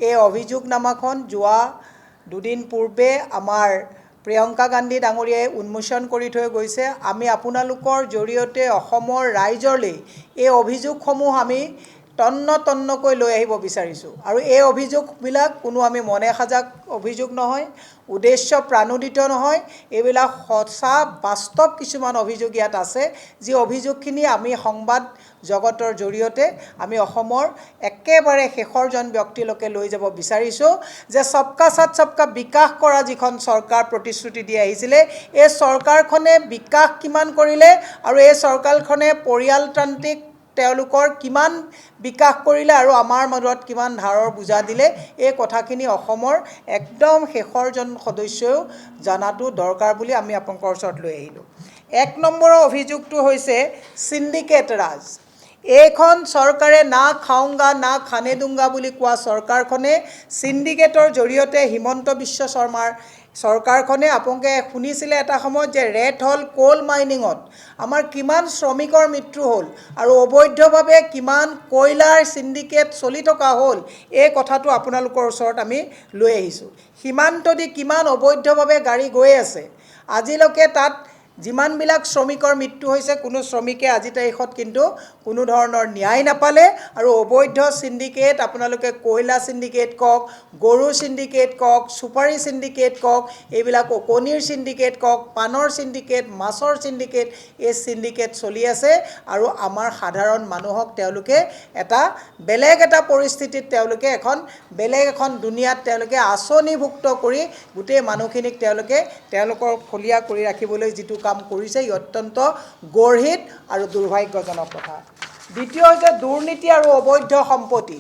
এই অভিযোগনামাখন যোৱা দুদিন পূৰ্বে আমাৰ প্ৰিয়ংকা গান্ধী ডাঙৰীয়াই উন্মোচন কৰি থৈ গৈছে। আমি আপোনালোকৰ জৰিয়তে অসমৰ ৰাইজলৈ এই অভিযোগসমূহ আমি তন্নকৈ লৈ আহিব বিচাৰিছোঁ। আৰু এই অভিযোগবিলাক কোনো আমি মনে সাজা অভিযোগ নহয়, উদ্দেশ্য প্ৰণোদিত নহয়, এইবিলাক সঁচা বাস্তৱ কিছুমান অভিযোগ ইয়াত আছে, যি অভিযোগখিনি আমি সংবাদ জগতৰ জৰিয়তে আমি অসমৰ একেবাৰে শেষৰজন ব্যক্তিলৈকে লৈ যাব বিচাৰিছোঁ যে সবকা সাথ সবকা বিকাশ কৰা যিখন চৰকাৰ প্ৰতিশ্ৰুতি দি আহিছিলে, এই চৰকাৰখনে বিকাশ কিমান কৰিলে আৰু এই চৰকাৰখনে পৰিয়ালতান্ত্ৰিক তেওঁলোকৰ কিমান বিকাশ কৰিলে আৰু আমাৰ মাজত কিমান ধাৰৰ বুজা দিলে, এই কথাখিনি অসমৰ একদম শেষৰজন সদস্যও জনাটো দৰকাৰ বুলি আমি আপোনালোকৰ ওচৰত লৈ আহিলোঁ। 1 নম্বৰৰ অভিযোগটো হৈছে সিন্ডিকেট ৰাজ। এইখন চৰকাৰে না খাওঁগা না খানে দুংগা বুলি কোৱা চৰকাৰখনে সিন্ডিকেটৰ জৰিয়তে হিমন্ত বিশ্ব শৰ্মাৰ চৰকাৰখনে আপোনালোকে শুনিছিলে এটা সময়ত যে ৰেড হল কোল মাইনিঙত আমাৰ কিমান শ্ৰমিকৰ মৃত্যু হ'ল আৰু অবৈধভাৱে কিমান কয়লাৰ সিন্ডিকেট চলি থকা হ'ল, এই কথাটো আপোনালোকৰ ওচৰত আমি লৈ আহিছোঁ। সীমান্তদি কিমান অবৈধভাৱে গাড়ী গৈ আছে, আজিলৈকে তাত যিমানবিলাক শ্ৰমিকৰ মৃত্যু হৈছে কোনো শ্ৰমিকে আজি তাৰিখত কিন্তু কোনো ধৰণৰ ন্যায় নাপালে। আৰু অবৈধ সিন্ডিকেট আপোনালোকে কয়লা সিন্ডিকেট কওক, গৰু সিন্ডিকেট কওক, সুপাৰী সিন্ডিকেট কওক, এইবিলাক কণীৰ সিন্ডিকেট কওক, পানৰ সিন্ডিকেট, মাছৰ সিন্ডিকেট, এই সিন্ডিকেট চলি আছে। আৰু আমাৰ সাধাৰণ মানুহক তেওঁলোকে এটা বেলেগ এটা পৰিস্থিতিত তেওঁলোকে বেলেগ এখন দুনিয়াত তেওঁলোকে আঁচনিভুক্ত কৰি গোটেই মানুহখিনিক তেওঁলোকৰ ফলীয়া কৰি ৰাখিবলৈ যিটো কাম কৰিছে, ই অত্যন্ত গৰ্হিত আৰু দুৰ্ভাগ্যজনক কথা। দ্বিতীয় হৈছে দুৰ্নীতি আৰু অবৈধ সম্পত্তি।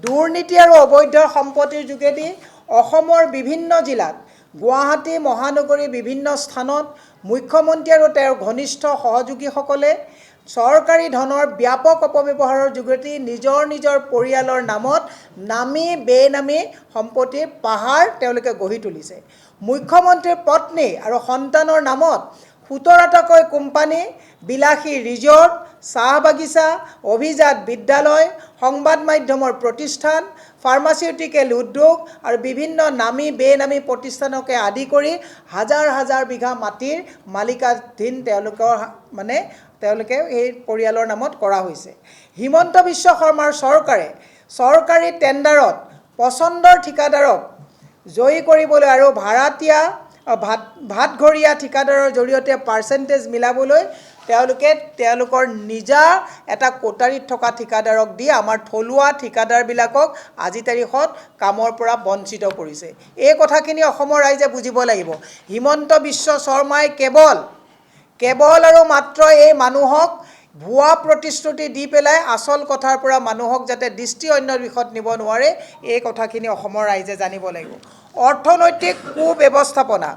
দুৰ্নীতি আৰু অবৈধ সম্পত্তিৰ যোগেদি অসমৰ বিভিন্ন জিলাত, গুৱাহাটী মহানগৰীৰ বিভিন্ন স্থানত মুখ্যমন্ত্ৰী আৰু তেওঁৰ ঘনিষ্ঠ সহযোগীসকলে চৰকাৰী ধনৰ ব্যাপক অপব্যৱহাৰৰ যোগেদি নিজৰ পৰিয়ালৰ নামত নামী বেনামী সম্পত্তিৰ পাহাৰ তেওঁলোকে গঢ়ি তুলিছে। মুখ্যমন্ত্ৰীৰ পত্নী আৰু সন্তানৰ নামত 17টাকৈ কোম্পানী, বিলাসী ৰিজৰ্ট, চাহ বাগিচা, অভিজাত বিদ্যালয়, সংবাদ মাধ্যমৰ প্ৰতিষ্ঠান, ফাৰ্মাচিউটিকেল উদ্যোগ আৰু বিভিন্ন নামী বেনামী প্ৰতিষ্ঠানকে আদি কৰি হাজাৰ বিঘা মাটিৰ মালিকাধীন তেওঁলোকে এই পৰিয়ালৰ নামত কৰা হৈছে। হিমন্ত বিশ্ব শৰ্মাৰ চৰকাৰে চৰকাৰী টেণ্ডাৰত পচন্দৰ ঠিকাদাৰক জয়ী কৰিবলৈ আৰু ভাতঘৰীয়া ঠিকাদাৰৰ জৰিয়তে পাৰ্চেণ্টেজ মিলাবলৈ তেওঁলোকৰ নিজা এটা কোটাৰীত থকা ঠিকাদাৰক দি আমাৰ থলুৱা ঠিকাদাৰবিলাকক আজি তাৰিখত কামৰ পৰা বঞ্চিত কৰিছে। এই কথাখিনি অসমৰ ৰাইজে বুজিব লাগিব। হিমন্ত বিশ্ব শৰ্মাই কেৱল আৰু মাত্ৰ এই মানুহক ভুৱা প্ৰতিশ্ৰুতি দি পেলাই আচল কথাৰ পৰা মানুহক যাতে দৃষ্টি অন্য দিশত নিব নোৱাৰে, এই কথাখিনি অসমৰ ৰাইজে জানিব লাগিব। অৰ্থনৈতিক কুব্যৱস্থাপনা।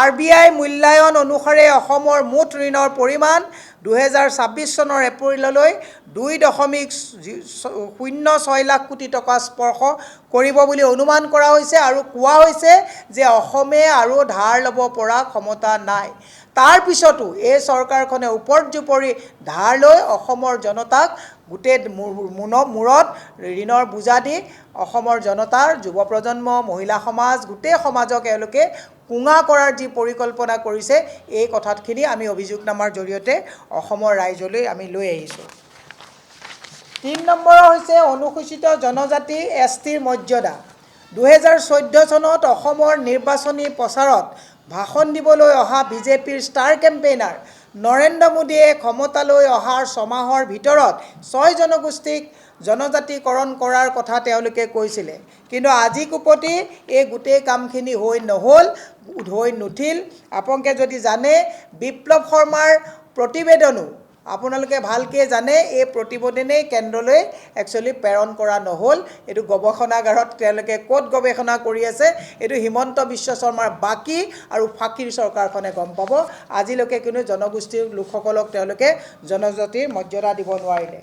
RBI মূল্যায়ন অনুসাৰে অসমৰ মুঠ ঋণৰ পৰিমাণ 2026 চনৰ এপ্ৰিললৈ 2.06 লাখ কোটি টকা স্পৰ্শ কৰিব বুলি অনুমান কৰা হৈছে আৰু কোৱা হৈছে যে অসমে আৰু ধাৰ ল'ব পৰা ক্ষমতা নাই। তাৰ পিছতো এই চৰকাৰখনে উপৰ্যুপৰি ধাৰ লৈ অসমৰ জনতাক গোটেই মূৰত ঋণৰ বোজা দি অসমৰ জনতাৰ যুৱ প্ৰজন্ম, মহিলা সমাজ, গোটেই সমাজক এওঁলোকে কুঙা কৰাৰ যি পৰিকল্পনা কৰিছে, এই কথাখিনি আমি অভিযোগনামাৰ জৰিয়তে অসমৰ ৰাইজলৈ আমি লৈ আহিছোঁ। 3 নম্বৰ হৈছে অনুসূচিত জনজাতি STৰ মৰ্যাদা। 2014 চনত অসমৰ নিৰ্বাচনী প্ৰচাৰত ভাষণ দিবলৈ অহা বিজেপিৰ ষ্টাৰ কেম্পেইনাৰ নৰেন্দ্ৰ মোদীয়ে ক্ষমতালৈ অহাৰ 6 মাহৰ ভিতৰত 6 জনগোষ্ঠীক জনজাতিকৰণ কৰাৰ কথা তেওঁলোকে কৈছিলে। কিন্তু আজি কুপতি এই গোটেই কামখিনি হৈ নুঠিল। আপোনালোকে যদি জানে, বিপ্লৱ শৰ্মাৰ প্ৰতিবেদনো আপোনালোকে ভালকৈ জানে, এই প্ৰতিবেদনেই কেন্দ্ৰলৈ একচুৱেলি প্ৰেৰণ কৰা নহ'ল। এইটো গৱেষণাগাৰত তেওঁলোকে ক'ত গৱেষণা কৰি আছে, এইটো হিমন্ত বিশ্ব শৰ্মাৰ বাকী আৰু ফাঁকিৰ চৰকাৰখনে গম পাব। আজিলৈকে কিন্তু জনগোষ্ঠীৰ লোকসকলক তেওঁলোকে জনজাতিৰ মৰ্যাদা দিব নোৱাৰিলে।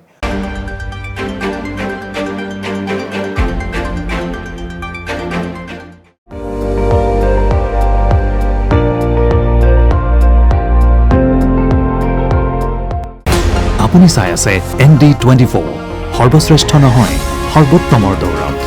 আপুনি চাই আছে ND24, সৰ্বশ্ৰেষ্ঠ নহয় সৰ্বোত্তমৰ দৌৰত।